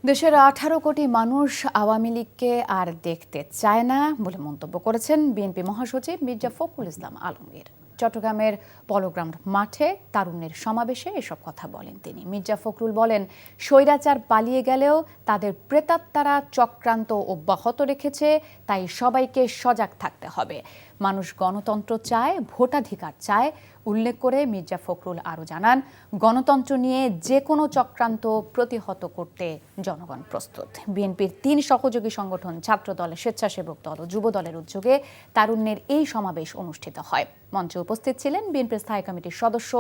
দেশের 18 কোটি মানুষ আওয়ামী লীগকে আর দেখতে চায় না বলে মন্তব্য করেছেন বিএনপি মহাসচিব মির্জা ফখরুল ইসলাম আলমগীর। চট্টগ্রামের পলোগ্রাউন্ড মাঠে তারুণ্যের সমাবেশে এসব কথা বলেন তিনি। মির্জা ফখরুল বলেন, স্বৈরাচার পালিয়ে গেলেও তাদের প্রেতাত্মারা চক্রান্ত অব্যাহত রেখেছে, তাই সবাইকে সজাগ থাকতে হবে। মানুষ গণতন্ত্র চায়, ভোটাধিকার চায়। উল্লেখ করে মির্জা ফখরুল আরও জানান, গণতন্ত্র নিয়ে যে কোনো চক্রান্ত প্রতিহত করতে জনগণ প্রস্তুত। বিএনপির 3 সহযোগী সংগঠন ছাত্রদল, স্বেচ্ছাসেবক দল ও যুব দলের উদ্যোগে তারুণ্যের এই সমাবেশ অনুষ্ঠিত হয়। মঞ্চে উপস্থিত ছিলেন বিএনপির স্থায়ী কমিটির সদস্য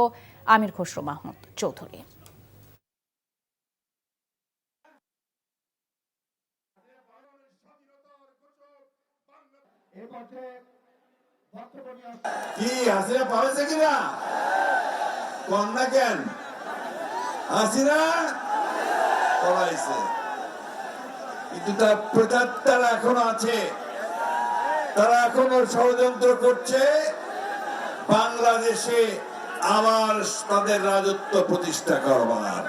আমির খসরু মাহমুদ চৌধুরী। কি হাসিনা পাবেছে কিনা কন্যা কেন হাসিনা পলাইছে, কিন্তু তার প্রেতাত্মারা এখনো আছে। তারা এখনো ষড়যন্ত্র করছে বাংলাদেশে আবার তাদের রাজত্ব প্রতিষ্ঠা করবার।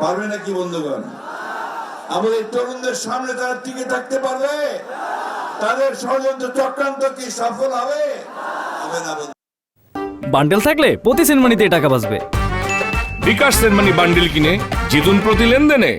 পারবে নাকি বন্ধুগণ? আমাদের তরুণদের সামনে তারা টিকে থাকতে পারবে? তাদের ষড়যন্ত্র চক্রান্ত কি সফল হবে? হবে না। বান্ডেল থাকলে প্রতি সেনমানিতে টাকা বাঁচবে। বিকাশ সেনমানি বান্ডেল কিনে জিতুন প্রতি লেনদেনে।